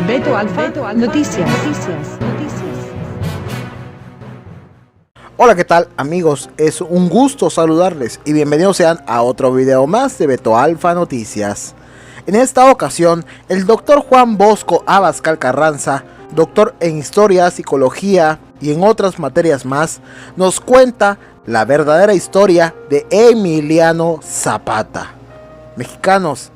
Beto Alfa, Noticias. Hola, ¿qué tal amigos? Es un gusto saludarles y bienvenidos sean a otro video más de Beto Alfa Noticias. En esta ocasión, el doctor Juan Bosco Abascal Carranza, doctor en Historia, Psicología y en otras materias más, nos cuenta la verdadera historia de Emiliano Zapata. Mexicanos,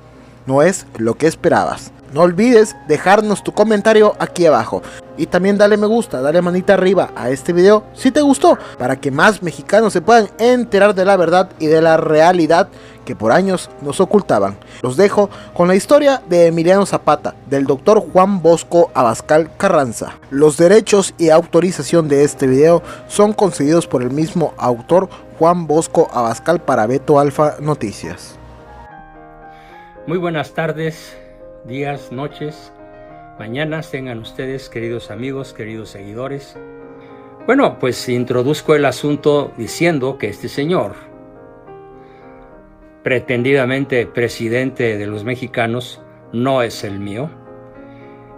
no es lo que esperabas. No olvides dejarnos tu comentario aquí abajo. Y también dale me gusta, dale manita arriba a este video si te gustó, para que más mexicanos se puedan enterar de la verdad y de la realidad que por años nos ocultaban. Los dejo con la historia de Emiliano Zapata, del doctor Juan Bosco Abascal Carranza. Los derechos y autorización de este video son concedidos por el mismo autor, Juan Bosco Abascal, para Beto Alfa Noticias. Muy buenas tardes, días, noches, mañanas tengan ustedes, queridos amigos, queridos seguidores. Bueno, pues introduzco el asunto diciendo que este señor, pretendidamente presidente de los mexicanos, no es el mío.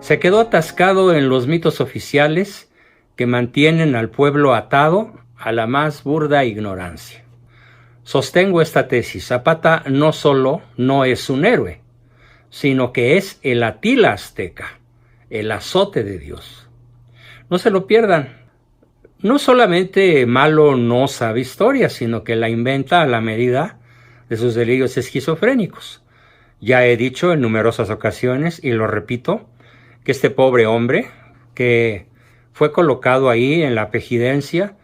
Se quedó atascado en los mitos oficiales que mantienen al pueblo atado a la más burda ignorancia. Sostengo esta tesis: Zapata no solo no es un héroe, sino que es el Atila azteca, el azote de Dios. No se lo pierdan. No solamente malo no sabe historia, sino que la inventa a la medida de sus delirios esquizofrénicos. Ya he dicho en numerosas ocasiones, y lo repito, que este pobre hombre, que fue colocado ahí en la pejidencia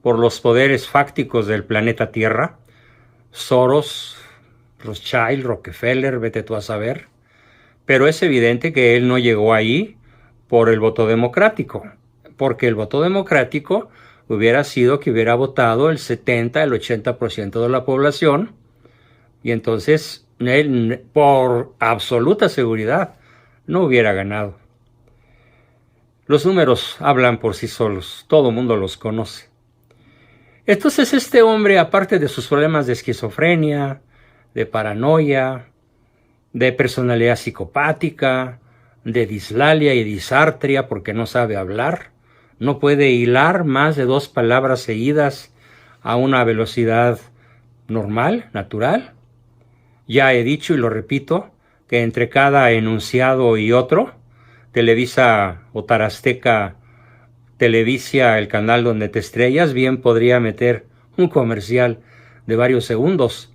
por los poderes fácticos del planeta Tierra, Soros, Rothschild, Rockefeller, vete tú a saber, pero es evidente que él no llegó ahí por el voto democrático, porque el voto democrático hubiera sido que hubiera votado el 70, el 80% de la población, y entonces él, por absoluta seguridad, no hubiera ganado. Los números hablan por sí solos, todo el mundo los conoce. Entonces este hombre, aparte de sus problemas de esquizofrenia, de paranoia, de personalidad psicopática, de dislalia y disartria porque no sabe hablar, no puede hilar más de 2 palabras seguidas a una velocidad normal, natural. Ya he dicho y lo repito, que entre cada enunciado y otro, Televisa o Tarasteca Televisa, el canal donde te estrellas, bien podría meter un comercial de varios segundos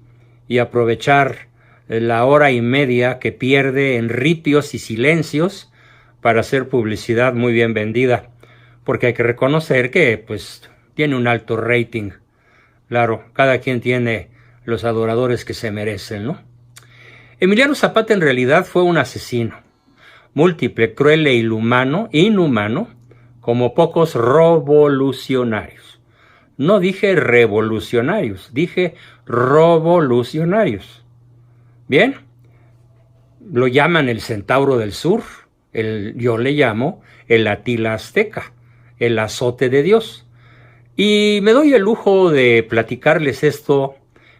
y aprovechar la hora y media que pierde en ripios y silencios para hacer publicidad muy bien vendida, porque hay que reconocer que pues tiene un alto rating. Claro, cada quien tiene los adoradores que se merecen, ¿no? Emiliano Zapata en realidad fue un asesino, múltiple, cruel e inhumano, como pocos revolucionarios. No dije revolucionarios, dije revolucionarios. Bien, lo llaman el Centauro del Sur, yo le llamo el Atila azteca, el azote de Dios. Y me doy el lujo de platicarles esto,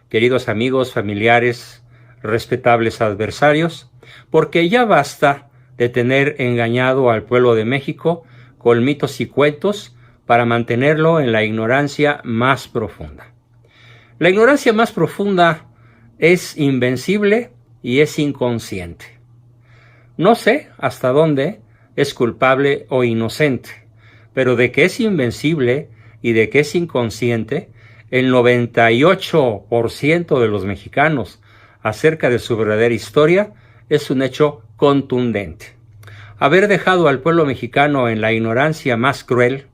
queridos amigos, familiares, respetables adversarios, porque ya basta de tener engañado al pueblo de México con mitos y cuentos para mantenerlo en la ignorancia más profunda. La ignorancia más profunda es invencible y es inconsciente. No sé hasta dónde es culpable o inocente, pero de que es invencible y de que es inconsciente, el 98% de los mexicanos acerca de su verdadera historia es un hecho contundente. Haber dejado al pueblo mexicano en la ignorancia más cruel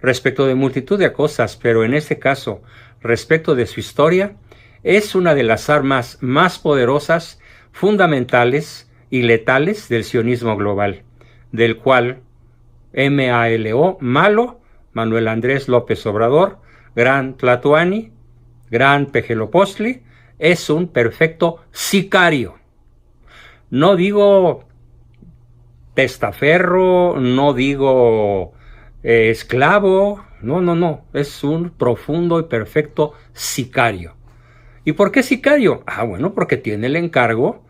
respecto de multitud de cosas, pero en este caso respecto de su historia, es una de las armas más poderosas, fundamentales y letales del sionismo global, del cual malo, Manuel Andrés López Obrador, gran Tlatoani, gran Pejelopostli, es un perfecto sicario. No digo testaferro, no digo esclavo, no, es un profundo y perfecto sicario. ¿Y por qué sicario? Bueno, porque tiene el encargo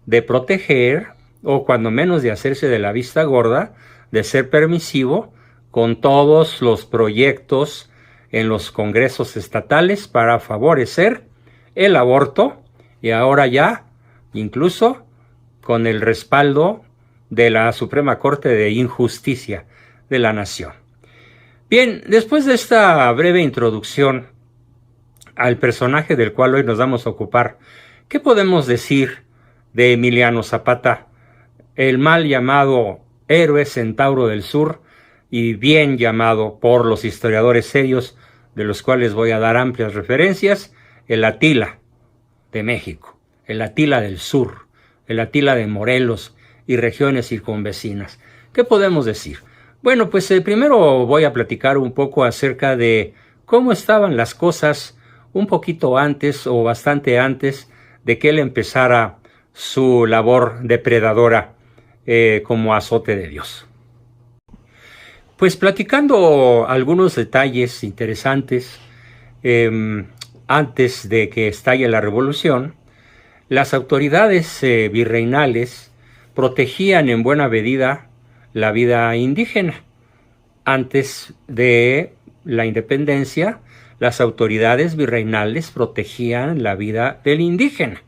de proteger o cuando menos de hacerse de la vista gorda, de ser permisivo con todos los proyectos en los congresos estatales para favorecer el aborto, y ahora ya incluso con el respaldo de la Suprema Corte de Justicia de la Nación. Bien, después de esta breve introducción al personaje del cual hoy nos vamos a ocupar, ¿qué podemos decir de Emiliano Zapata, el mal llamado héroe centauro del sur y bien llamado por los historiadores serios, de los cuales voy a dar amplias referencias, el Atila de México, el Atila del sur, el Atila de Morelos y regiones circunvecinas? ¿Qué podemos decir? Bueno, pues primero voy a platicar un poco acerca de cómo estaban las cosas un poquito antes o bastante antes de que él empezara su labor depredadora como azote de Dios. Pues platicando algunos detalles interesantes, antes de que estalle la revolución, las autoridades virreinales protegían en buena medida la vida indígena. Antes de la independencia, las autoridades virreinales protegían la vida del indígena.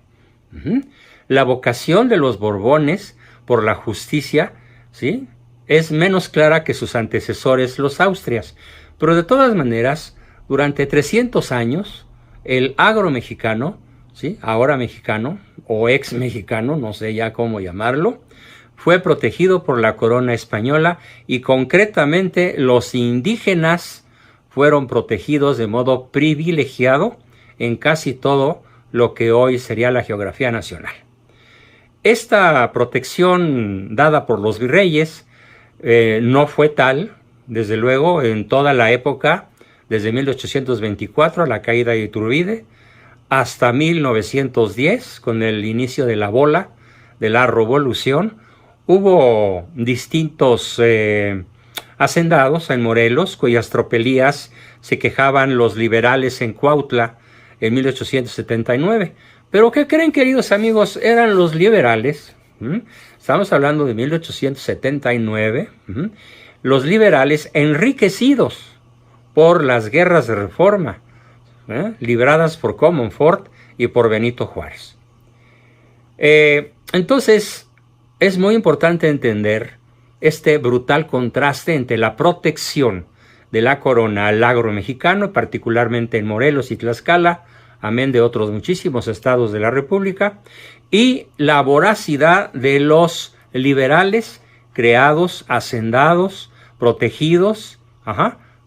La vocación de los Borbones por la justicia, ¿sí?, es menos clara que sus antecesores, los Austrias, pero de todas maneras, durante 300 años, el agro mexicano, ¿sí?, ahora mexicano o ex mexicano, no sé ya cómo llamarlo, fue protegido por la corona española, y concretamente los indígenas fueron protegidos de modo privilegiado en casi todo lo que hoy sería la geografía nacional. Esta protección dada por los virreyes no fue tal, desde luego, en toda la época, desde 1824, la caída de Iturbide, hasta 1910, con el inicio de la bola, de la revolución. Hubo distintos hacendados en Morelos, cuyas tropelías se quejaban los liberales en Cuautla en 1879. Pero ¿qué creen, queridos amigos? Eran los liberales, estamos hablando de 1879, los liberales enriquecidos por las guerras de reforma, libradas por Comonfort y por Benito Juárez. Entonces, es muy importante entender este brutal contraste entre la protección de la corona al agro mexicano, particularmente en Morelos y Tlaxcala, amén de otros muchísimos estados de la República, y la voracidad de los liberales creados, hacendados, protegidos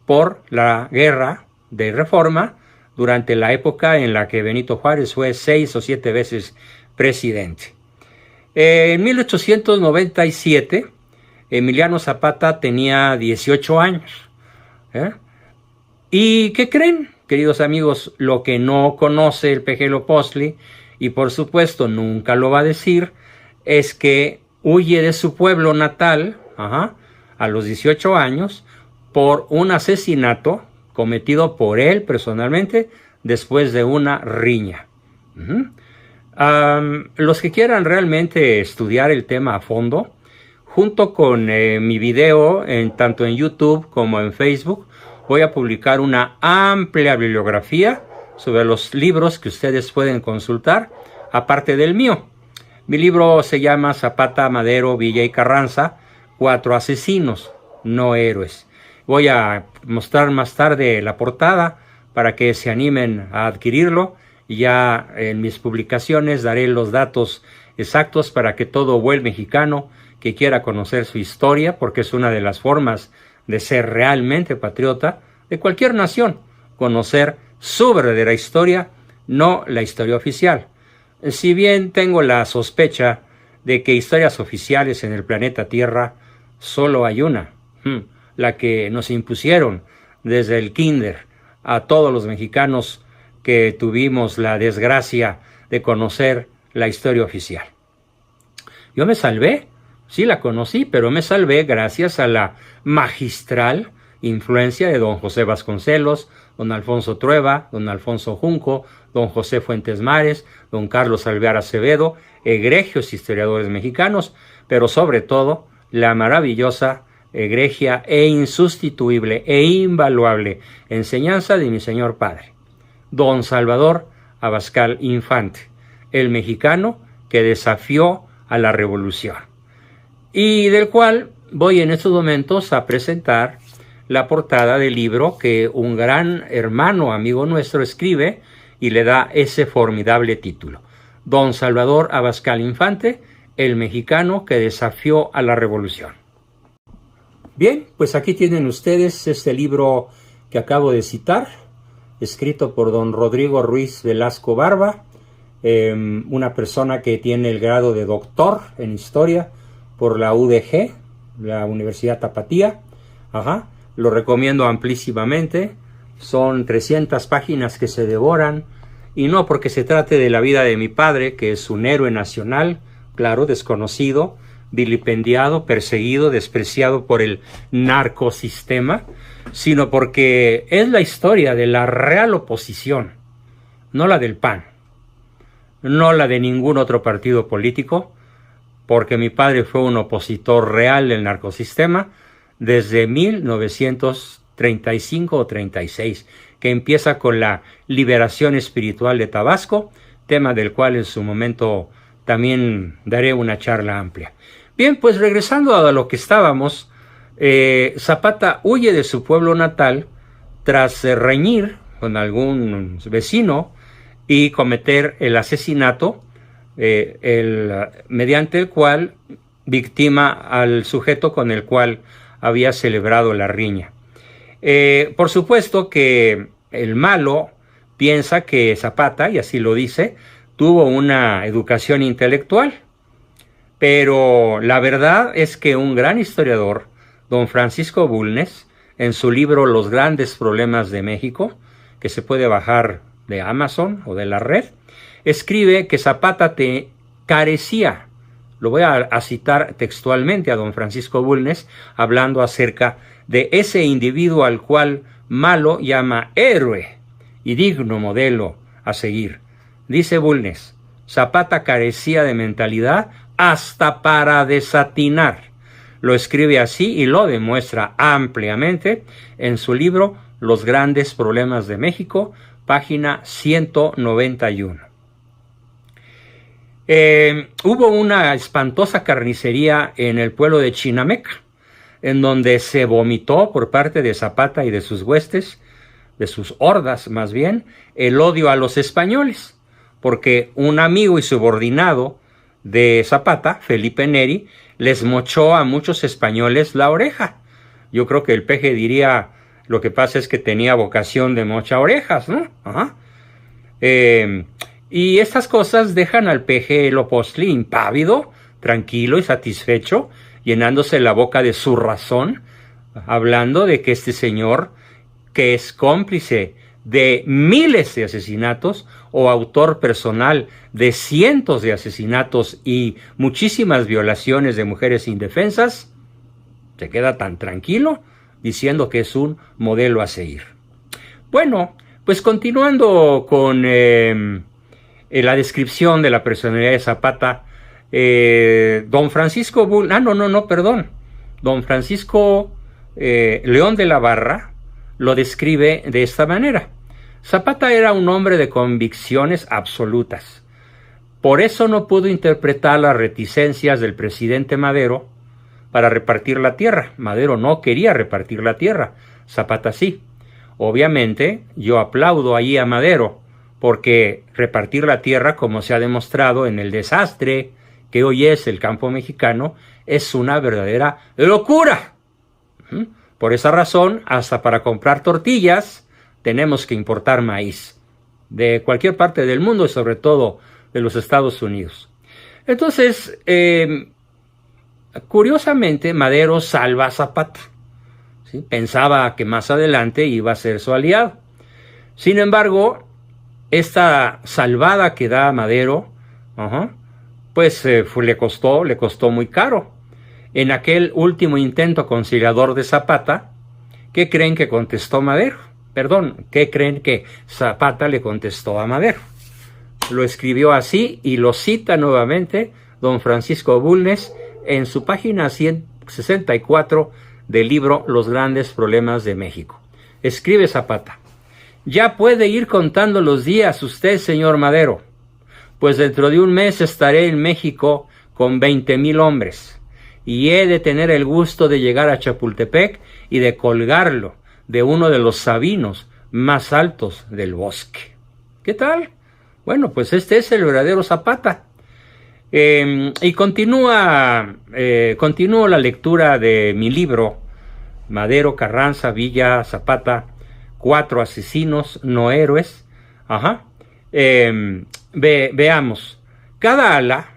por la guerra de reforma durante la época en la que Benito Juárez fue 6 o 7 veces presidente. En 1897, Emiliano Zapata tenía 18 años. ¿Y qué creen, queridos amigos? Lo que no conoce el Pejelo Postli, y por supuesto nunca lo va a decir, es que huye de su pueblo natal a los 18 años por un asesinato cometido por él personalmente después de una riña. Los que quieran realmente estudiar el tema a fondo, junto con mi video, tanto en YouTube como en Facebook, voy a publicar una amplia bibliografía sobre los libros que ustedes pueden consultar, aparte del mío. Mi libro se llama Zapata, Madero, Villa y Carranza, 4 asesinos, no héroes. Voy a mostrar más tarde la portada para que se animen a adquirirlo, y ya en mis publicaciones daré los datos exactos para que todo buen mexicano que quiera conocer su historia, porque es una de las formas de ser realmente patriota de cualquier nación, conocer su verdadera historia, no la historia oficial. Si bien tengo la sospecha de que historias oficiales en el planeta Tierra solo hay una, la que nos impusieron desde el kinder a todos los mexicanos que tuvimos la desgracia de conocer la historia oficial. Yo me salvé, sí la conocí, pero me salvé gracias a la magistral influencia de don José Vasconcelos, don Alfonso Trueba, don Alfonso Junco, don José Fuentes Mares, don Carlos Alvear Acevedo, egregios historiadores mexicanos, pero sobre todo la maravillosa, egregia e insustituible e invaluable enseñanza de mi señor padre, don Salvador Abascal Infante, el mexicano que desafió a la revolución, y del cual voy en estos momentos a presentar la portada del libro que un gran hermano amigo nuestro escribe y le da ese formidable título: Don Salvador Abascal Infante, el mexicano que desafió a la revolución. Bien, pues aquí tienen ustedes este libro que acabo de citar, escrito por don Rodrigo Ruiz Velasco Barba, una persona que tiene el grado de doctor en historia por la UDG, la Universidad Tapatía. Lo recomiendo amplísimamente. Son 300 páginas que se devoran, y no porque se trate de la vida de mi padre, que es un héroe nacional, claro, desconocido, vilipendiado, perseguido, despreciado por el narcosistema, sino porque es la historia de la real oposición, no la del PAN, no la de ningún otro partido político, porque mi padre fue un opositor real del narcosistema desde 1935 o 36, que empieza con la liberación espiritual de Tabasco, tema del cual en su momento también daré una charla amplia. Bien, pues regresando a lo que estábamos, Zapata huye de su pueblo natal tras reñir con algún vecino y cometer el asesinato, mediante el cual victima al sujeto con el cual había celebrado la riña. Por supuesto que el malo piensa que Zapata, y así lo dice, tuvo una educación intelectual, pero la verdad es que un gran historiador, don Francisco Bulnes, en su libro Los grandes problemas de México, que se puede bajar de Amazon o de la red, escribe que Zapata carecía, lo voy a citar textualmente a don Francisco Bulnes, hablando acerca de ese individuo al cual Malo llama héroe y digno modelo a seguir. Dice Bulnes: Zapata carecía de mentalidad hasta para desatinar. Lo escribe así y lo demuestra ampliamente en su libro Los grandes problemas de México, página 191. Hubo una espantosa carnicería en el pueblo de Chinameca, en donde se vomitó por parte de Zapata y de sus huestes, de sus hordas más bien, el odio a los españoles, porque un amigo y subordinado de Zapata, Felipe Neri, les mochó a muchos españoles la oreja. Yo creo que el peje diría: lo que pasa es que tenía vocación de mocha orejas, ¿no? Y estas cosas dejan al peje Lopostli impávido, tranquilo y satisfecho, llenándose la boca de su razón, hablando de que este señor, que es cómplice de miles de asesinatos o autor personal de cientos de asesinatos y muchísimas violaciones de mujeres indefensas, se queda tan tranquilo diciendo que es un modelo a seguir. Bueno, pues continuando con la descripción de la personalidad de Zapata, don Francisco don Francisco León de la Barra lo describe de esta manera: Zapata era un hombre de convicciones absolutas. Por eso no pudo interpretar las reticencias del presidente Madero para repartir la tierra. Madero no quería repartir la tierra, Zapata sí. Obviamente yo aplaudo ahí a Madero, porque repartir la tierra, como se ha demostrado en el desastre que hoy es el campo mexicano, es una verdadera locura. Por esa razón, hasta para comprar tortillas tenemos que importar maíz de cualquier parte del mundo y sobre todo de los Estados Unidos. Entonces, curiosamente, Madero salva a Zapata, ¿sí? Pensaba que más adelante iba a ser su aliado. Sin embargo, esta salvada que da a Madero, pues le costó muy caro. En aquel último intento conciliador de Zapata, ¿qué creen que contestó Madero? Perdón, ¿qué creen que Zapata le contestó a Madero? Lo escribió así y lo cita nuevamente don Francisco Bulnes en su página 164 del libro Los grandes problemas de México. Escribe Zapata: ya puede ir contando los días usted, señor Madero, pues dentro de un mes estaré en México con 20,000 hombres y he de tener el gusto de llegar a Chapultepec y de colgarlo de uno de los sabinos más altos del bosque. ¿Qué tal? Bueno, pues este es el verdadero Zapata. Y continúo la lectura de mi libro, Madero, Carranza, Villa, Zapata, 4 asesinos, no héroes. Veamos, cada ala,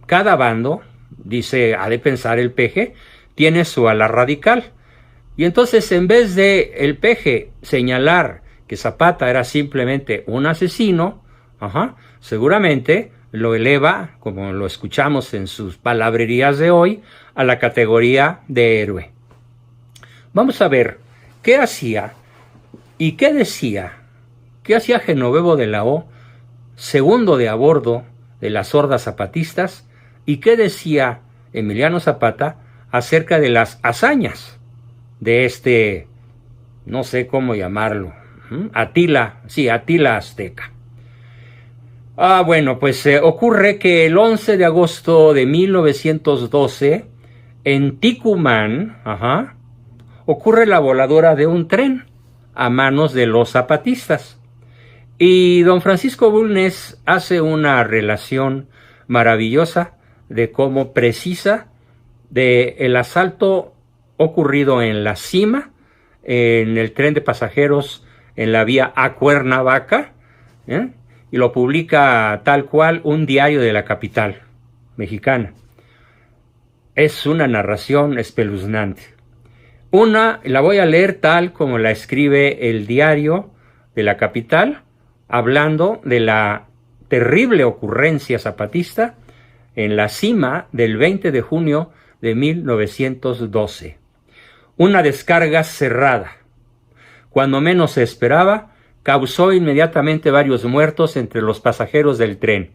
cada bando, dice, ha de pensar el Peje, tiene su ala radical. Y entonces, en vez de el Peje señalar que Zapata era simplemente un asesino, seguramente lo eleva, como lo escuchamos en sus palabrerías de hoy, a la categoría de héroe. Vamos a ver qué hacía y qué decía, qué hacía Genovevo de la O, segundo de a bordo de las hordas zapatistas, y qué decía Emiliano Zapata acerca de las hazañas de este, no sé cómo llamarlo, Atila Azteca. Bueno, pues ocurre que el 11 de agosto de 1912, en Ticumán, ocurre la voladura de un tren a manos de los zapatistas. Y don Francisco Bulnes hace una relación maravillosa de cómo precisa de el asalto ocurrido en la cima, en el tren de pasajeros en la vía a Cuernavaca, y lo publica tal cual un diario de la capital mexicana. Es una narración espeluznante. La voy a leer tal como la escribe el diario de la capital, hablando de la terrible ocurrencia zapatista en la cima del 20 de junio de 1912. Una descarga cerrada. Cuando menos se esperaba, causó inmediatamente varios muertos entre los pasajeros del tren.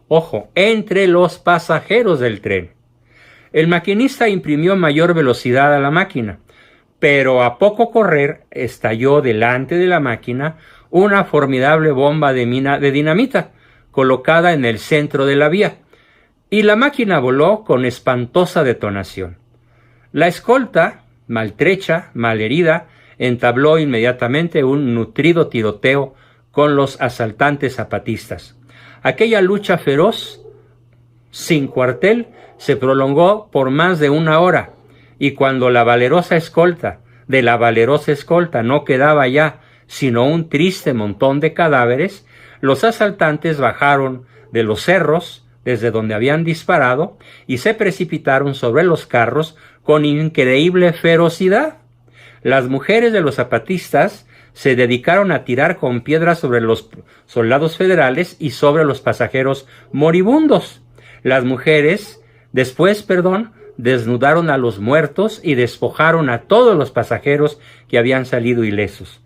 Ojo, entre los pasajeros del tren. El maquinista imprimió mayor velocidad a la máquina, pero a poco correr estalló delante de la máquina una formidable bomba de dinamita colocada en el centro de la vía, y la máquina voló con espantosa detonación. La escolta, maltrecha, malherida, entabló inmediatamente un nutrido tiroteo con los asaltantes zapatistas. Aquella lucha feroz, sin cuartel, se prolongó por más de 1 hora, y cuando de la valerosa escolta no quedaba ya sino un triste montón de cadáveres, los asaltantes bajaron de los cerros desde donde habían disparado y se precipitaron sobre los carros con increíble ferocidad. Las mujeres de los zapatistas se dedicaron a tirar con piedras sobre los soldados federales y sobre los pasajeros moribundos. Las mujeres desnudaron a los muertos y despojaron a todos los pasajeros que habían salido ilesos.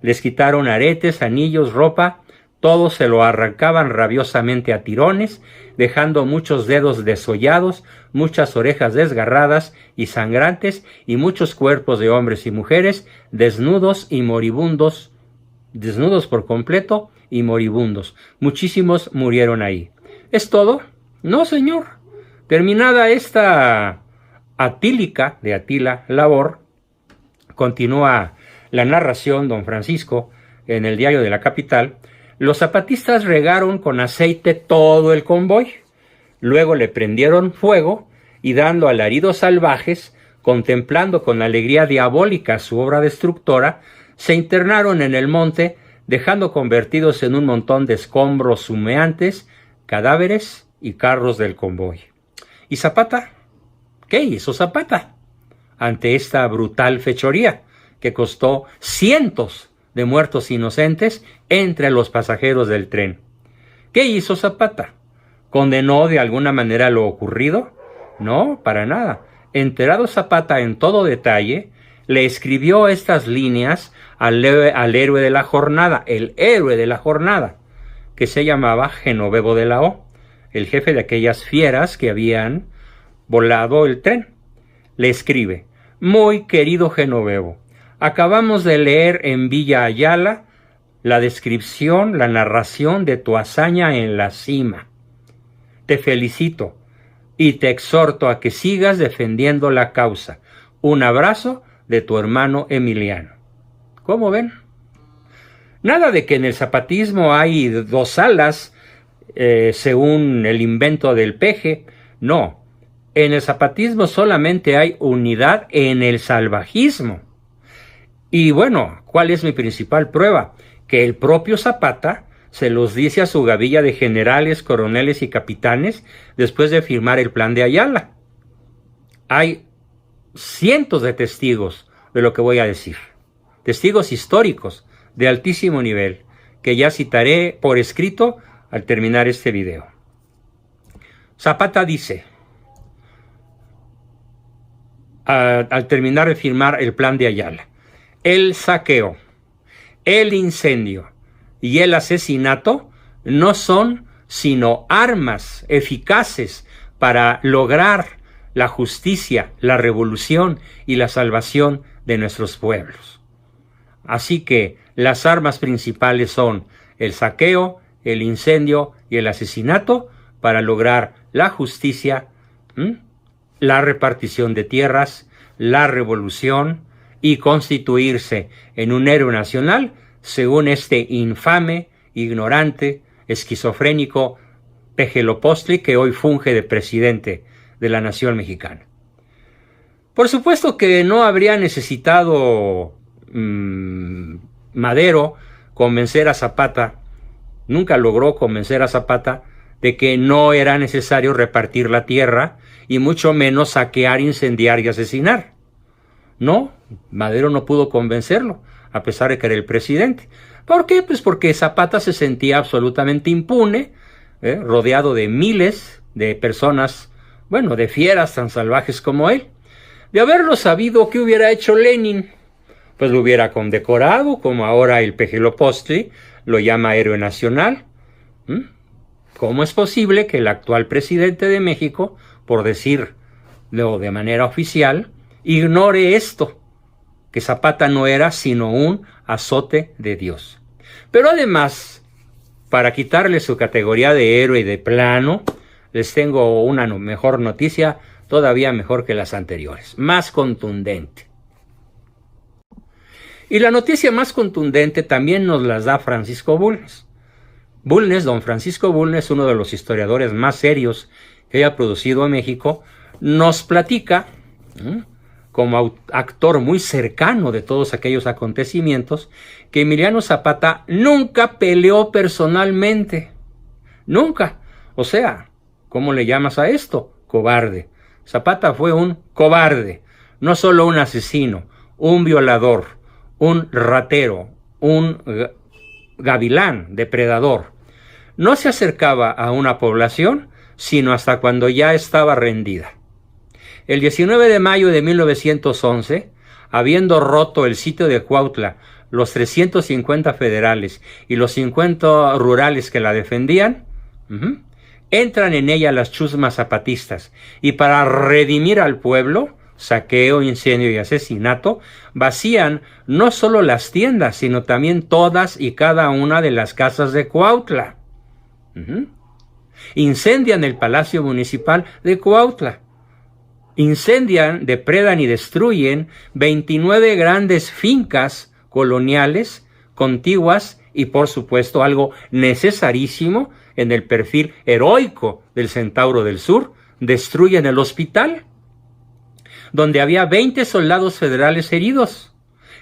Les quitaron aretes, anillos, ropa, todo se lo arrancaban rabiosamente a tirones, dejando muchos dedos desollados, muchas orejas desgarradas y sangrantes, y muchos cuerpos de hombres y mujeres desnudos y moribundos, desnudos por completo y moribundos. Muchísimos murieron ahí. ¿Es todo? No, señor. Terminada esta atílica de Atila labor, continúa la narración, don Francisco, en el diario de la capital. Los zapatistas regaron con aceite todo el convoy, luego le prendieron fuego y dando alaridos salvajes, contemplando con alegría diabólica su obra destructora, se internaron en el monte, dejando convertidos en un montón de escombros humeantes, cadáveres y carros del convoy. ¿Y Zapata? ¿Qué hizo Zapata ante esta brutal fechoría que costó cientos de muertos inocentes entre los pasajeros del tren? ¿Qué hizo Zapata? ¿Condenó de alguna manera lo ocurrido? No, para nada. Enterado Zapata en todo detalle, le escribió estas líneas al héroe de la jornada, el héroe de la jornada, que se llamaba Genovevo de la O, el jefe de aquellas fieras que habían volado el tren. Le escribe: muy querido Genovevo, acabamos de leer en Villa Ayala la descripción, la narración de tu hazaña en la cima. Te felicito y te exhorto a que sigas defendiendo la causa. Un abrazo de tu hermano Emiliano. ¿Cómo ven? Nada de que en el zapatismo hay dos alas, según el invento del Peje. No, en el zapatismo solamente hay unidad en el salvajismo. Y bueno, ¿cuál es mi principal prueba? Que el propio Zapata se los dice a su gavilla de generales, coroneles y capitanes después de firmar el Plan de Ayala. Hay cientos de testigos de lo que voy a decir, testigos históricos de altísimo nivel, que ya citaré por escrito al terminar este video. Zapata dice, al terminar de firmar el Plan de Ayala: el saqueo, el incendio y el asesinato no son sino armas eficaces para lograr la justicia, la revolución y la salvación de nuestros pueblos. Así que las armas principales son el saqueo, el incendio y el asesinato para lograr la justicia, la repartición de tierras, la revolución y constituirse en un héroe nacional según este infame, ignorante, esquizofrénico Pejelopostli que hoy funge de presidente de la nación mexicana. Por supuesto que no habría necesitado Madero convencer a Zapata, nunca logró convencer a Zapata de que no era necesario repartir la tierra y mucho menos saquear, incendiar y asesinar. No, Madero no pudo convencerlo, a pesar de que era el presidente. ¿Por qué? Pues porque Zapata se sentía absolutamente impune, rodeado de miles de personas, bueno, de fieras tan salvajes como él. De haberlo sabido, ¿qué hubiera hecho Lenin? Pues lo hubiera condecorado, como ahora el Pejelopostli lo llama héroe nacional. ¿Cómo es posible que el actual presidente de México, por decirlo de manera oficial, ignore esto? Que Zapata no era sino un azote de Dios. Pero además, para quitarle su categoría de héroe de plano, les tengo una mejor noticia, todavía mejor que las anteriores, más contundente. Y la noticia más contundente también nos las da Francisco Bulnes. Don Francisco Bulnes, uno de los historiadores más serios que haya producido a México, nos platica, como actor muy cercano de todos aquellos acontecimientos, que Emiliano Zapata nunca peleó personalmente. Nunca. O sea, ¿cómo le llamas a esto? Cobarde. Zapata fue un cobarde, no solo un asesino, un violador, un ratero, un gavilán, depredador. No se acercaba a una población sino hasta cuando ya estaba rendida. El 19 de mayo de 1911, habiendo roto el sitio de Cuautla, los 350 federales y los 50 rurales que la defendían, entran en ella las chusmas zapatistas y para redimir al pueblo, saqueo, incendio y asesinato, vacían no solo las tiendas, sino también todas y cada una de las casas de Cuautla. Incendian el Palacio Municipal de Cuautla. Incendian, depredan y destruyen 29 grandes fincas coloniales, contiguas y por supuesto algo necesarísimo en el perfil heroico del Centauro del Sur, destruyen el hospital, donde había 20 soldados federales heridos,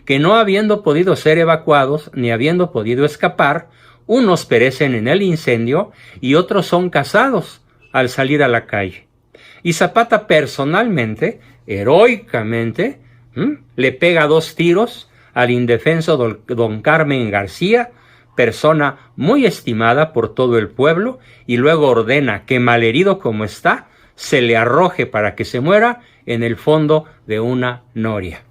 que no habiendo podido ser evacuados ni habiendo podido escapar, unos perecen en el incendio y otros son cazados al salir a la calle. Y Zapata personalmente, heroicamente, le pega 2 tiros al indefenso don Carmen García, persona muy estimada por todo el pueblo, y luego ordena que, malherido como está, se le arroje para que se muera en el fondo de una noria.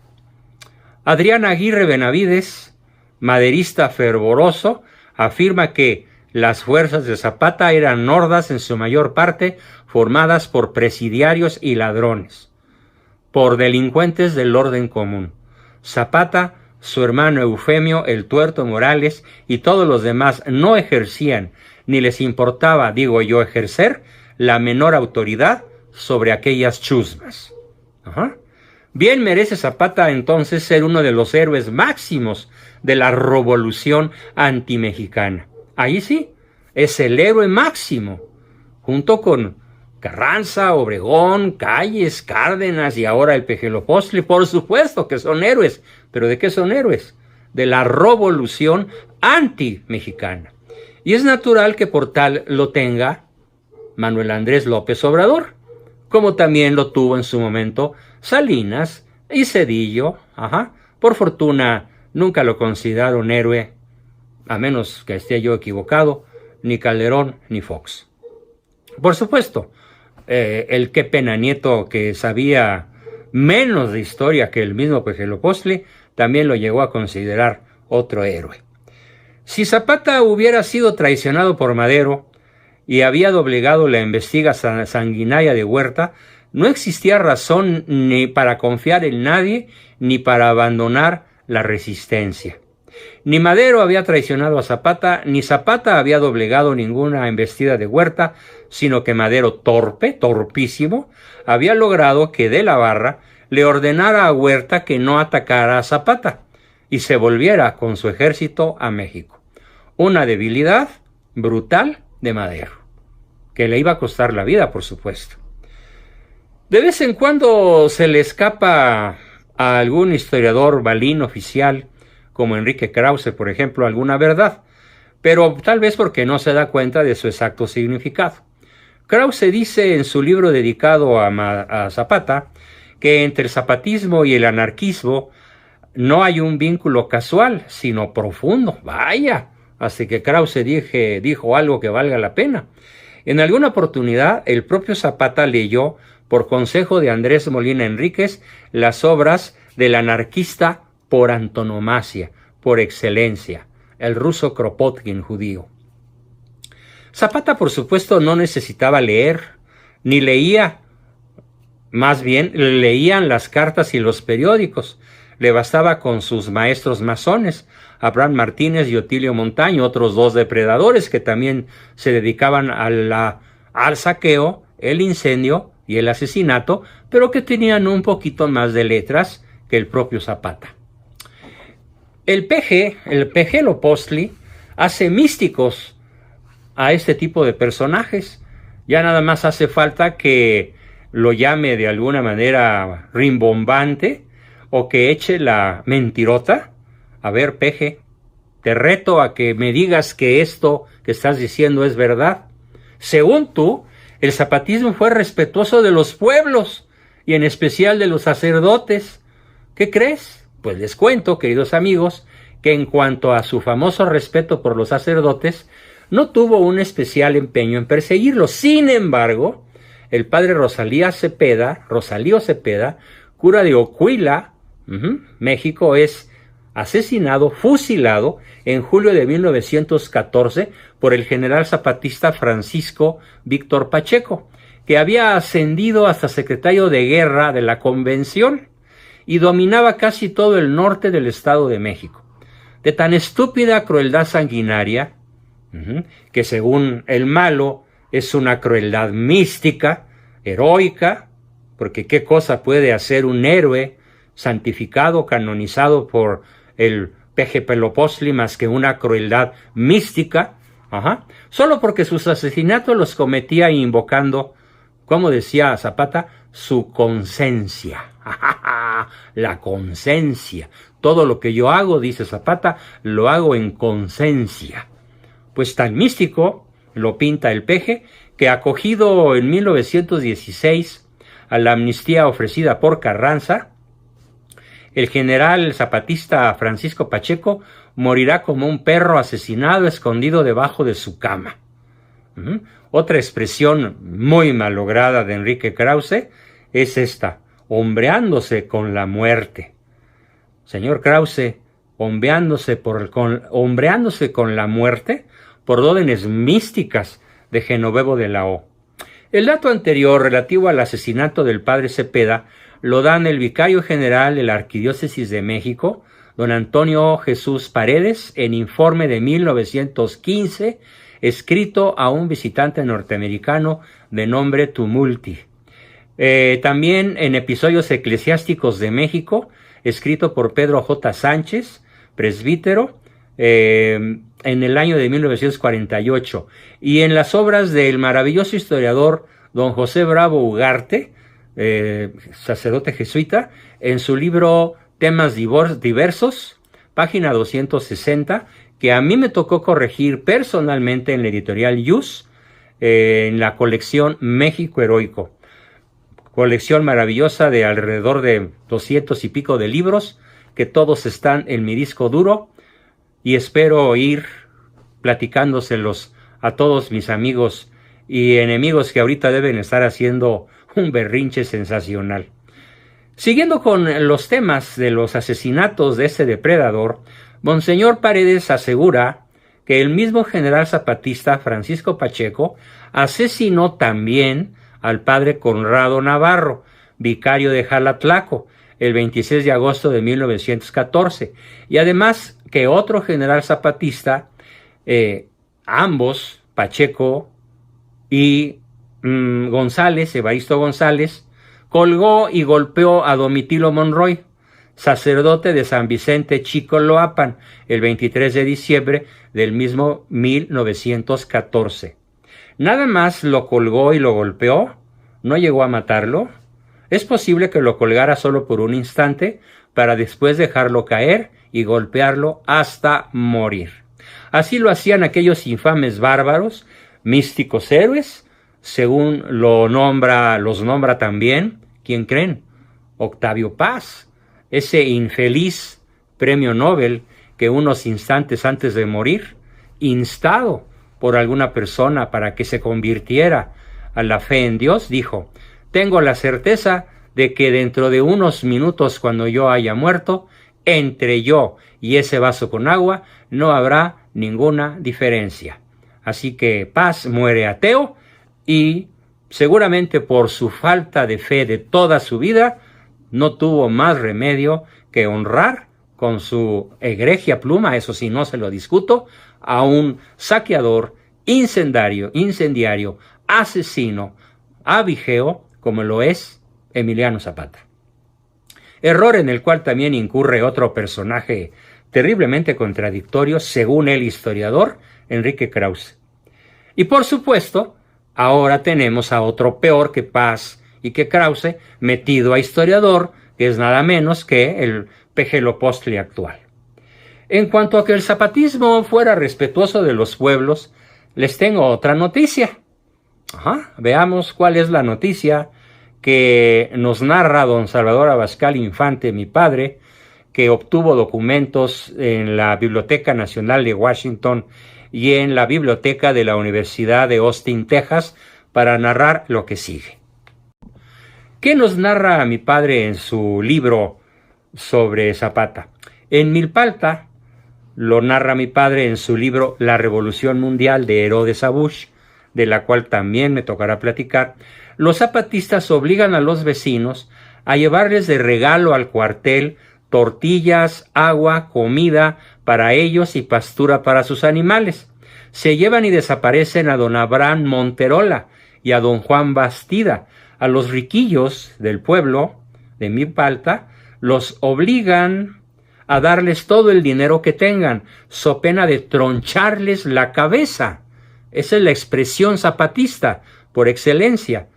Adrián Aguirre Benavides, maderista fervoroso, afirma que las fuerzas de Zapata eran hordas en su mayor parte formadas por presidiarios y ladrones, por delincuentes del orden común. Zapata, su hermano Eufemio, el Tuerto Morales y todos los demás no ejercían, ni les importaba, digo yo, ejercer la menor autoridad sobre aquellas chusmas. Bien merece Zapata entonces ser uno de los héroes máximos de la revolución antimexicana. Ahí sí, es el héroe máximo, junto con Carranza, Obregón, Calles, Cárdenas y ahora el Pejelopostli. Por supuesto que son héroes, pero ¿de qué son héroes? De la revolución antimexicana. Y es natural que por tal lo tenga Manuel Andrés López Obrador, como también lo tuvo en su momento Salinas y Zedillo. Por fortuna nunca lo consideraron héroe, a menos que esté yo equivocado, ni Calderón ni Fox. Por supuesto, el que Peña Nieto, que sabía menos de historia que el mismo Pejelopostli, también lo llegó a considerar otro héroe. Si Zapata hubiera sido traicionado por Madero y había doblegado la embestida sanguinaria de Huerta, no existía razón ni para confiar en nadie ni para abandonar la resistencia. Ni Madero había traicionado a Zapata, ni Zapata había doblegado ninguna embestida de Huerta, sino que Madero, torpísimo, había logrado que De la Barra le ordenara a Huerta que no atacara a Zapata y se volviera con su ejército a México. Una debilidad brutal de Madero, que le iba a costar la vida, por supuesto. De vez en cuando se le escapa a algún historiador balín oficial, como Enrique Krause, por ejemplo, alguna verdad, pero tal vez porque no se da cuenta de su exacto significado. Krause dice en su libro dedicado a Zapata que entre el zapatismo y el anarquismo no hay un vínculo casual, sino profundo. Vaya, así que Krause dijo algo que valga la pena. En alguna oportunidad, el propio Zapata leyó, por consejo de Andrés Molina Enríquez, las obras del anarquista por antonomasia, por excelencia, el ruso Kropotkin judío. Zapata, por supuesto, no necesitaba leer, ni leía, más bien leían las cartas y los periódicos. Le bastaba con sus maestros masones, Abraham Martínez y Otilio Montaño, otros dos depredadores que también se dedicaban al saqueo, el incendio y el asesinato, pero que tenían un poquito más de letras que el propio Zapata. El Pejelopostli, hace místicos a este tipo de personajes. Ya nada más hace falta que lo llame de alguna manera rimbombante o que eche la mentirota. A ver, Peje, te reto a que me digas que esto que estás diciendo es verdad. Según tú, el zapatismo fue respetuoso de los pueblos y en especial de los sacerdotes. ¿Qué crees? Pues les cuento, queridos amigos, que en cuanto a su famoso respeto por los sacerdotes, no tuvo un especial empeño en perseguirlos. Sin embargo, el padre Rosalío Cepeda, cura de Oquila, México, es asesinado, fusilado en julio de 1914 por el general zapatista Francisco Víctor Pacheco, que había ascendido hasta secretario de guerra de la Convención y dominaba casi todo el norte del Estado de México. De tan estúpida crueldad sanguinaria, que según el malo es una crueldad mística, heroica, porque qué cosa puede hacer un héroe santificado, canonizado por el Pejelopostli más que una crueldad mística, solo porque sus asesinatos los cometía invocando, como decía Zapata, su conciencia. La conciencia. Todo lo que yo hago, dice Zapata, lo hago en conciencia. Pues tan místico lo pinta el Peje, que acogido en 1916 a la amnistía ofrecida por Carranza, el general zapatista Francisco Pacheco morirá como un perro asesinado escondido debajo de su cama. Otra expresión muy malograda de Enrique Krause es esta: hombreándose con la muerte. señor Krause, hombreándose con la muerte por órdenes místicas de Genovevo de la O. El dato anterior relativo al asesinato del padre Cepeda lo dan el vicario general de la Arquidiócesis de México, don Antonio Jesús Paredes, en informe de 1915, escrito a un visitante norteamericano de nombre Tumulti. También en Episodios Eclesiásticos de México, escrito por Pedro J. Sánchez, presbítero, en el año de 1948, y en las obras del maravilloso historiador don José Bravo Ugarte, sacerdote jesuita, en su libro Temas Diversos, página 260, que a mí me tocó corregir personalmente en la editorial Yus, en la colección México Heroico. Colección maravillosa de alrededor de 200 y pico de libros, que todos están en mi disco duro, y espero ir platicándoselos a todos mis amigos y enemigos que ahorita deben estar haciendo un berrinche sensacional. Siguiendo con los temas de los asesinatos de ese depredador, Monseñor Paredes asegura que el mismo general zapatista Francisco Pacheco asesinó también al padre Conrado Navarro, vicario de Jalatlaco, el 26 de agosto de 1914, y además que otro general zapatista, ambos, Pacheco y González, Evaristo González, colgó y golpeó a Domitilo Monroy, sacerdote de San Vicente Chicoloapan, el 23 de diciembre del mismo 1914. Nada más lo colgó y lo golpeó, no llegó a matarlo. Es posible que lo colgara solo por un instante para después dejarlo caer y golpearlo hasta morir. Así lo hacían aquellos infames bárbaros, místicos héroes, según los nombra también, ¿quién creen? Octavio Paz, ese infeliz premio Nobel que unos instantes antes de morir, instado por alguna persona para que se convirtiera a la fe en Dios, dijo: tengo la certeza de que dentro de unos minutos, cuando yo haya muerto, entre yo y ese vaso con agua no habrá ninguna diferencia. Así que Paz muere ateo y seguramente por su falta de fe de toda su vida no tuvo más remedio que honrar con su egregia pluma, eso sí, no se lo discuto, a un saqueador, incendiario, asesino, abigeo, como lo es Emiliano Zapata. Error en el cual también incurre otro personaje terriblemente contradictorio, según el historiador Enrique Krause. Y por supuesto, ahora tenemos a otro peor que Paz y que Krause, metido a historiador, que es nada menos que el Pejelopostli actual. En cuanto a que el zapatismo fuera respetuoso de los pueblos, les tengo otra noticia. Veamos cuál es la noticia que nos narra don Salvador Abascal Infante, mi padre, que obtuvo documentos en la Biblioteca Nacional de Washington y en la Biblioteca de la Universidad de Austin, Texas, para narrar lo que sigue. ¿Qué nos narra mi padre en su libro sobre Zapata? En Milpalta lo narra mi padre en su libro La Revolución Mundial de Herodes a Bush, de la cual también me tocará platicar. Los zapatistas obligan a los vecinos a llevarles de regalo al cuartel tortillas, agua, comida para ellos y pastura para sus animales. Se llevan y desaparecen a don Abraham Monterola y a don Juan Bastida. A los riquillos del pueblo de Milpalta los obligan a darles todo el dinero que tengan, so pena de troncharles la cabeza. Esa es la expresión zapatista por excelencia.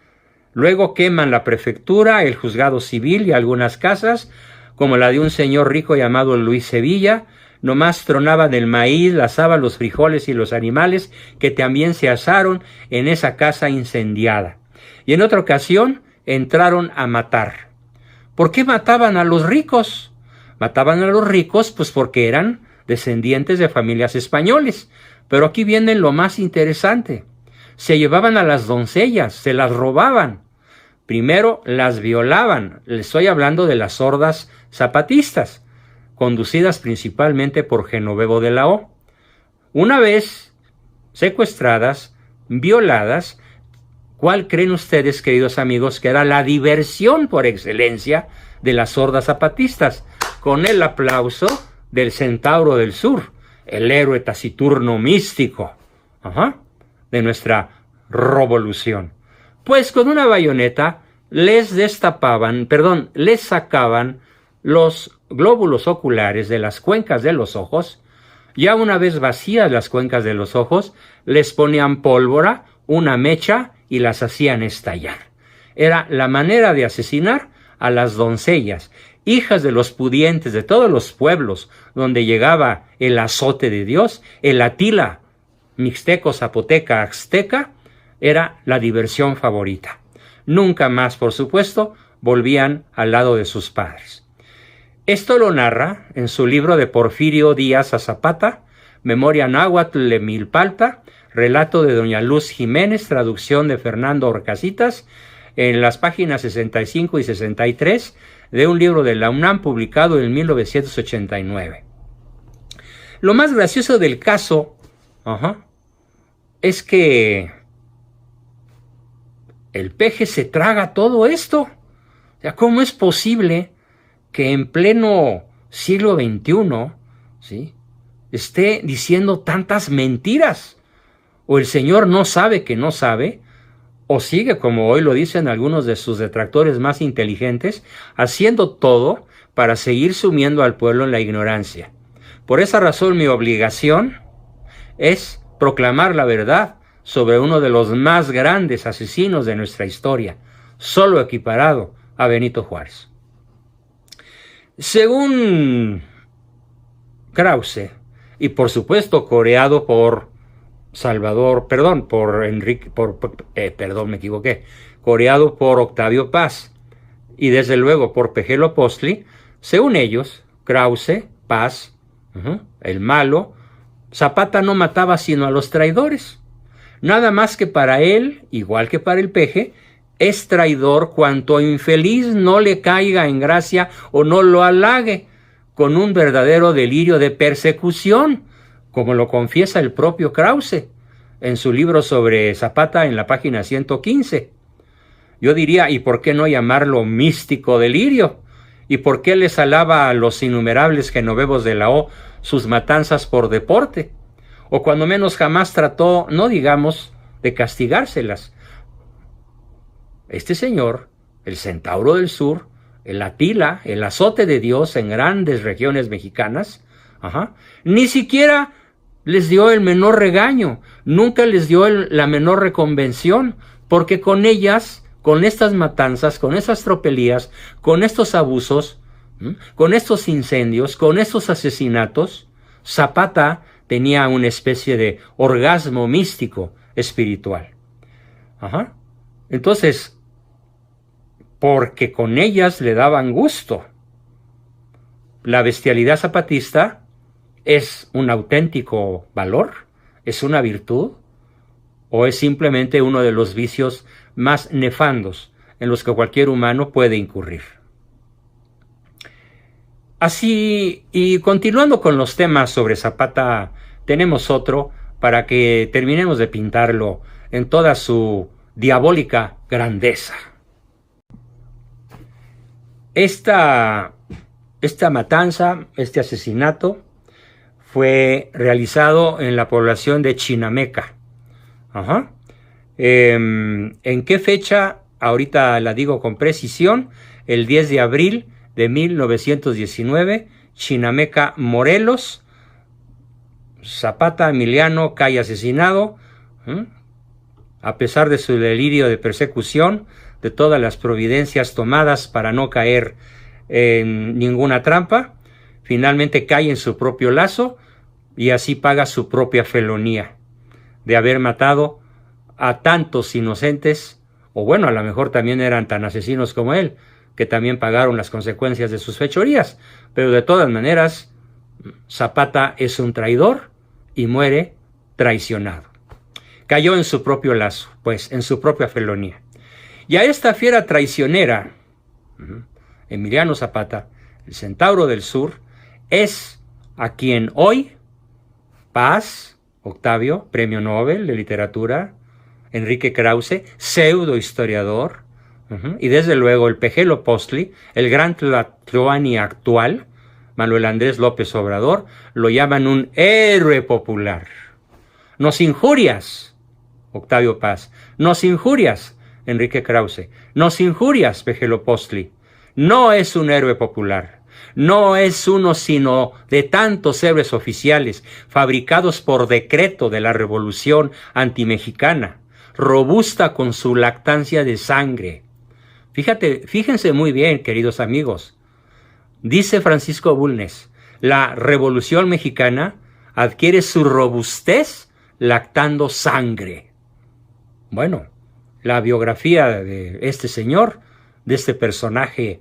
Luego queman la prefectura, el juzgado civil y algunas casas, como la de un señor rico llamado Luis Sevilla. Nomás tronaban el maíz, las habas, los frijoles y los animales que también se asaron en esa casa incendiada. Y en otra ocasión entraron a matar. ¿Por qué mataban a los ricos? Mataban a los ricos pues porque eran descendientes de familias españoles. Pero aquí viene lo más interesante. Se llevaban a las doncellas, se las robaban. Primero las violaban. Les estoy hablando de las hordas zapatistas. conducidas principalmente por Genovevo de la O. Una vez secuestradas, violadas, ¿cuál creen ustedes, queridos amigos, que era la diversión por excelencia de las hordas zapatistas? Con el aplauso del Centauro del Sur, el héroe taciturno místico de nuestra revolución. Pues con una bayoneta les sacaban los glóbulos oculares de las cuencas de los ojos. Ya una vez vacías las cuencas de los ojos, les ponían pólvora, una mecha y las hacían estallar. Era la manera de asesinar a las doncellas, hijas de los pudientes de todos los pueblos donde llegaba el azote de Dios. El Atila, mixteco, zapoteca, azteca, era la diversión favorita. Nunca más, por supuesto, volvían al lado de sus padres. Esto lo narra en su libro de Porfirio Díaz a Zapata, Memoria náhuatl de Milpalta, relato de doña Luz Jiménez, traducción de Fernando Orcasitas, en las páginas 65 y 63 de un libro de la UNAM publicado en 1989. Lo más gracioso del caso es que el peje se traga todo esto. O sea, ¿cómo es posible que en pleno siglo XXI, ¿sí?, esté diciendo tantas mentiras? O el señor no sabe que no sabe, o sigue, como hoy lo dicen algunos de sus detractores más inteligentes, haciendo todo para seguir sumiendo al pueblo en la ignorancia. Por esa razón, mi obligación es proclamar la verdad sobre uno de los más grandes asesinos de nuestra historia, solo equiparado a Benito Juárez. Según Krause, y por supuesto coreado por coreado por Octavio Paz y desde luego por Pegelo Postli, según ellos, Krause, Paz, el malo, Zapata no mataba sino a los traidores. Nada más que para él, igual que para el peje, es traidor cuanto infeliz no le caiga en gracia o no lo halague con un verdadero delirio de persecución, como lo confiesa el propio Krause en su libro sobre Zapata en la página 115. Yo diría, ¿y por qué no llamarlo místico delirio? ¿Y por qué les alaba a los innumerables genovevos de la O sus matanzas por deporte? O cuando menos jamás trató, no digamos, de castigárselas. Este señor, el Centauro del Sur, el Atila, el azote de Dios en grandes regiones mexicanas, ni siquiera les dio el menor regaño, nunca les dio la menor reconvención, porque con ellas, con estas matanzas, con esas tropelías, con estos abusos, con estos incendios, con estos asesinatos, Zapata tenía una especie de orgasmo místico espiritual. Entonces, porque con ellas le daban gusto. La bestialidad zapatista ¿es un auténtico valor? ¿Es una virtud? ¿O es simplemente uno de los vicios más nefandos en los que cualquier humano puede incurrir? Así, y continuando con los temas sobre Zapata, tenemos otro para que terminemos de pintarlo en toda su diabólica grandeza. Esta matanza, este asesinato, fue realizado en la población de Chinameca. ¿En qué fecha? Ahorita la digo con precisión. El 10 de abril de 1919, Chinameca, Morelos. Zapata Emiliano cae asesinado, a pesar de su delirio de persecución, de todas las providencias tomadas para no caer en ninguna trampa. Finalmente cae en su propio lazo y así paga su propia felonía de haber matado a tantos inocentes, o bueno, a lo mejor también eran tan asesinos como él, que también pagaron las consecuencias de sus fechorías. Pero de todas maneras, Zapata es un traidor y muere traicionado. Cayó en su propio lazo, pues, en su propia felonía. Y a esta fiera traicionera, Emiliano Zapata, el Centauro del Sur, es a quien hoy Paz, Octavio, Premio Nobel de Literatura, Enrique Krause, pseudo historiador, y desde luego el Pejelo-Postli, el gran Tlatoani actual, Manuel Andrés López Obrador, lo llaman un héroe popular. Nos injurias, Octavio Paz, nos injurias, Enrique Krause, nos injurias, Pejelo-Postli. No es un héroe popular, no es uno sino de tantos héroes oficiales fabricados por decreto de la revolución antimexicana, robusta con su lactancia de sangre. Fíjense muy bien, queridos amigos. Dice Francisco Bulnes, la revolución mexicana adquiere su robustez lactando sangre. Bueno, la biografía de este señor, de este personaje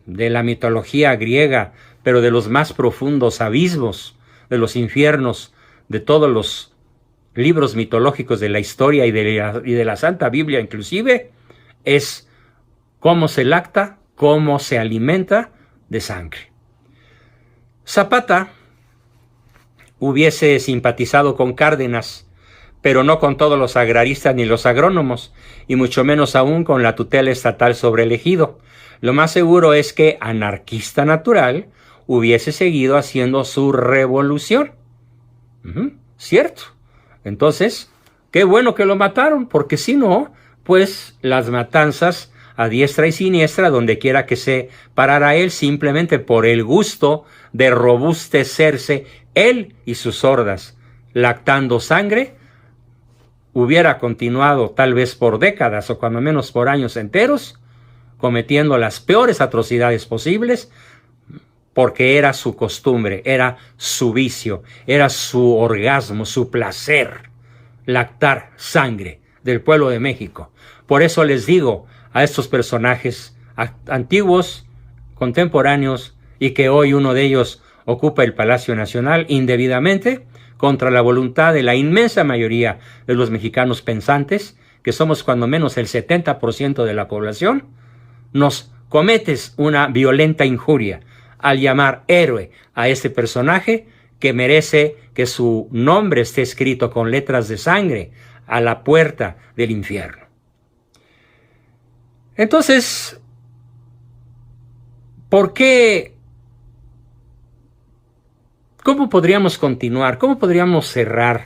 de la mitología griega, pero de los más profundos abismos, de los infiernos, de todos los libros mitológicos de la historia y de la Santa Biblia inclusive, es cómo se lacta, cómo se alimenta de sangre. Zapata hubiese simpatizado con Cárdenas, pero no con todos los agraristas ni los agrónomos, y mucho menos aún con la tutela estatal sobre el ejido. Lo más seguro es que, anarquista natural, hubiese seguido haciendo su revolución. ¿Cierto? Entonces, qué bueno que lo mataron, porque si no, pues las matanzas a diestra y siniestra, donde quiera que se parara él, simplemente por el gusto de robustecerse él y sus hordas, lactando sangre, hubiera continuado tal vez por décadas o cuando menos por años enteros, cometiendo las peores atrocidades posibles, porque era su costumbre, era su vicio, era su orgasmo, su placer, lactar sangre del pueblo de México. Por eso les digo a estos personajes antiguos, contemporáneos, y que hoy uno de ellos ocupa el Palacio Nacional indebidamente, contra la voluntad de la inmensa mayoría de los mexicanos pensantes, que somos cuando menos el 70% de la población, nos cometes una violenta injuria al llamar héroe a este personaje que merece que su nombre esté escrito con letras de sangre a la puerta del infierno. Entonces, ¿por qué? ¿Cómo podríamos continuar? ¿Cómo podríamos cerrar?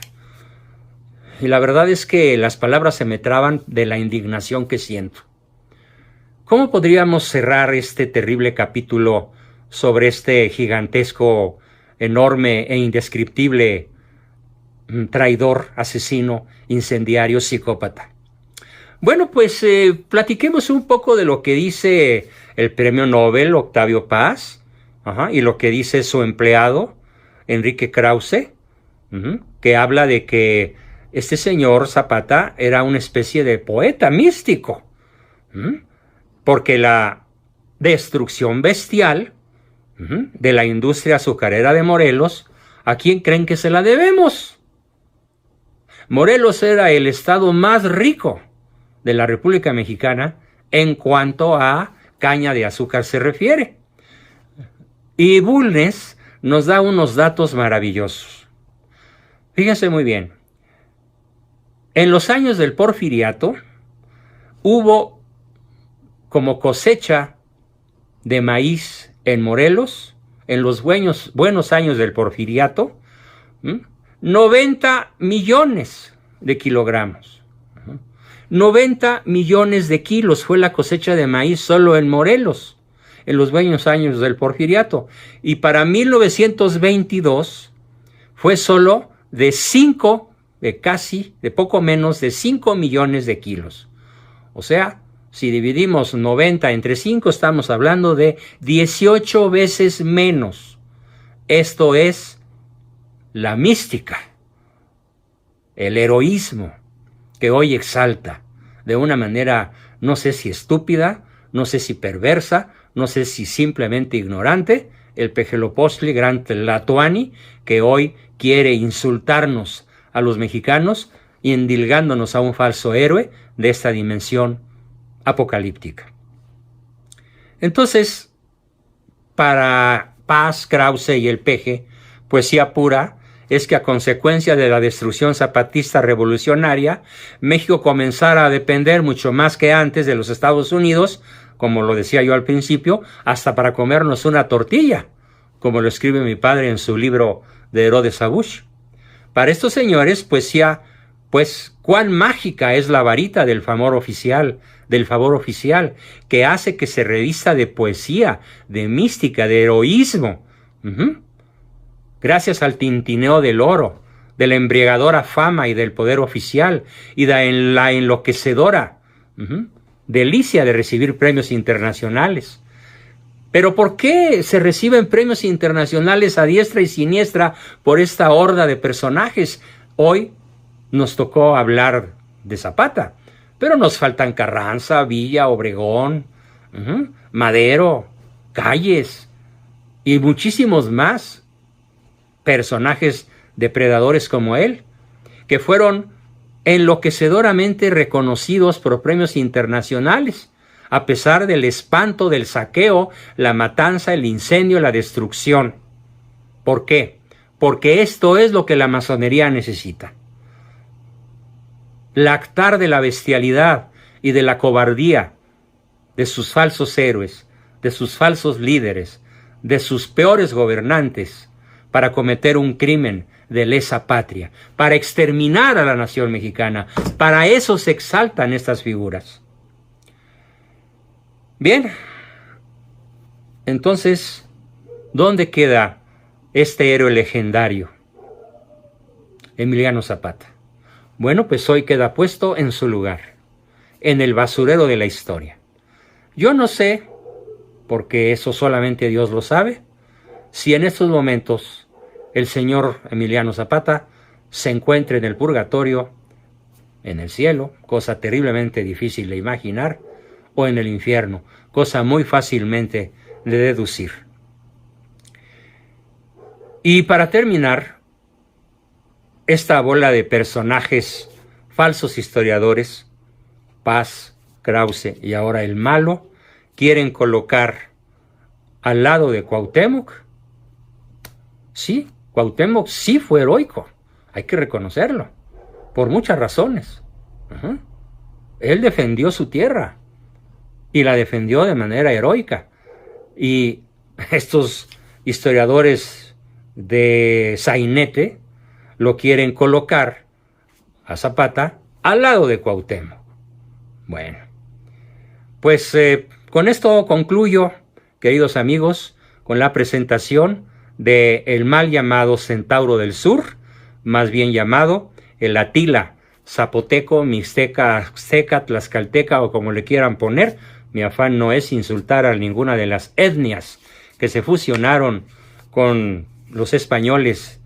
Y la verdad es que las palabras se me traban de la indignación que siento. ¿Cómo podríamos cerrar este terrible capítulo sobre este gigantesco, enorme e indescriptible traidor, asesino, incendiario, psicópata? Bueno, pues platiquemos un poco de lo que dice el premio Nobel Octavio Paz, y lo que dice su empleado Enrique Krause, que habla de que este señor Zapata era una especie de poeta místico, porque la destrucción bestial de la industria azucarera de Morelos, ¿a quién creen que se la debemos? Morelos era el estado más rico de la República Mexicana en cuanto a caña de azúcar se refiere. Y Bulnes nos da unos datos maravillosos. Fíjense muy bien. En los años del Porfiriato hubo como cosecha de maíz en Morelos, en los buenos años del Porfiriato, 90 millones de kilogramos. 90 millones de kilos fue la cosecha de maíz solo en Morelos, en los buenos años del Porfiriato. Y para 1922 fue solo de poco menos de 5 millones de kilos. O sea, si dividimos 90 entre 5, estamos hablando de 18 veces menos. Esto es la mística, el heroísmo que hoy exalta de una manera, no sé si estúpida, no sé si perversa, no sé si simplemente ignorante, el Pejelo-Postli, gran Tlatoani, que hoy quiere insultarnos a los mexicanos y endilgándonos a un falso héroe de esta dimensión apocalíptica. Entonces, para Paz, Krause y el Peje, poesía pura, es que a consecuencia de la destrucción zapatista revolucionaria, México comenzara a depender mucho más que antes de los Estados Unidos, como lo decía yo al principio, hasta para comernos una tortilla, como lo escribe mi padre en su libro de Herodes Abush. Para estos señores, poesía, pues, cuán mágica es la varita del favor oficial, que hace que se revista de poesía, de mística, de heroísmo. Gracias al tintineo del oro, de la embriagadora fama y del poder oficial, y de la enloquecedora delicia de recibir premios internacionales. Pero ¿por qué se reciben premios internacionales a diestra y siniestra por esta horda de personajes? Hoy nos tocó hablar de Zapata, pero nos faltan Carranza, Villa, Obregón, Madero, Calles y muchísimos más personajes depredadores como él, que fueron enloquecedoramente reconocidos por premios internacionales, a pesar del espanto del saqueo, la matanza, el incendio, la destrucción. ¿Por qué? Porque esto es lo que la masonería necesita. Lactar de la bestialidad y de la cobardía de sus falsos héroes, de sus falsos líderes, de sus peores gobernantes, para cometer un crimen de lesa patria, para exterminar a la nación mexicana. Para eso se exaltan estas figuras. Bien, entonces, ¿dónde queda este héroe legendario, Emiliano Zapata? Bueno, pues hoy queda puesto en su lugar, en el basurero de la historia. Yo no sé, porque eso solamente Dios lo sabe, si en estos momentos el señor Emiliano Zapata se encuentra en el purgatorio, en el cielo, cosa terriblemente difícil de imaginar, o en el infierno, cosa muy fácilmente de deducir. Y para terminar, esta bola de personajes falsos historiadores, Paz, Krause y ahora el malo, quieren colocar al lado de Cuauhtémoc. Sí, Cuauhtémoc sí fue heroico, hay que reconocerlo, por muchas razones. Él defendió su tierra y la defendió de manera heroica. Y estos historiadores de sainete lo quieren colocar a Zapata al lado de Cuauhtémoc. Bueno, pues con esto concluyo, queridos amigos, con la presentación de el mal llamado Centauro del Sur, más bien llamado el Atila zapoteco, mixteca, azteca, tlaxcalteca o como le quieran poner. Mi afán no es insultar a ninguna de las etnias que se fusionaron con los españoles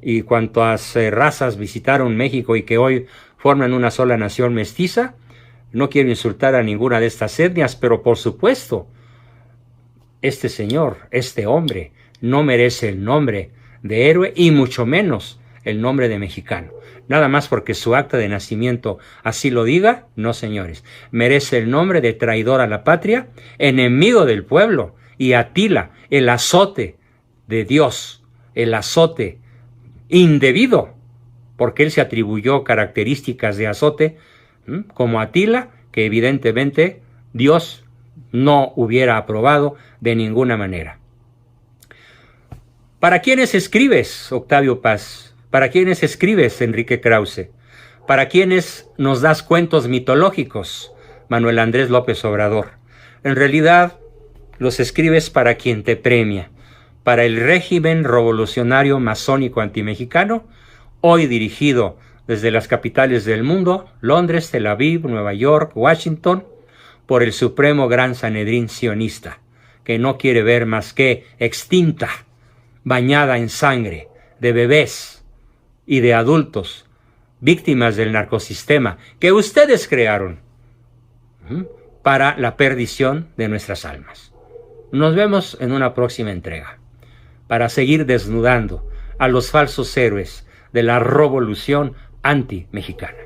y cuantas razas visitaron México y que hoy forman una sola nación mestiza. No quiero insultar a ninguna de estas etnias, pero por supuesto, este señor, este hombre, no merece el nombre de héroe y mucho menos el nombre de mexicano. Nada más porque su acta de nacimiento así lo diga, no señores. Merece el nombre de traidor a la patria, enemigo del pueblo y Atila, el azote de Dios, el azote indebido, porque él se atribuyó características de azote como Atila, que evidentemente Dios no hubiera aprobado de ninguna manera. ¿Para quiénes escribes, Octavio Paz? ¿Para quiénes escribes, Enrique Krause? ¿Para quiénes nos das cuentos mitológicos, Manuel Andrés López Obrador? En realidad, los escribes para quien te premia, para el régimen revolucionario masónico antimexicano, hoy dirigido desde las capitales del mundo, Londres, Tel Aviv, Nueva York, Washington, por el supremo gran Sanedrín sionista, que no quiere ver más que extinta, bañada en sangre, de bebés y de adultos, víctimas del narcosistema que ustedes crearon para la perdición de nuestras almas. Nos vemos en una próxima entrega para seguir desnudando a los falsos héroes de la revolución anti-mexicana.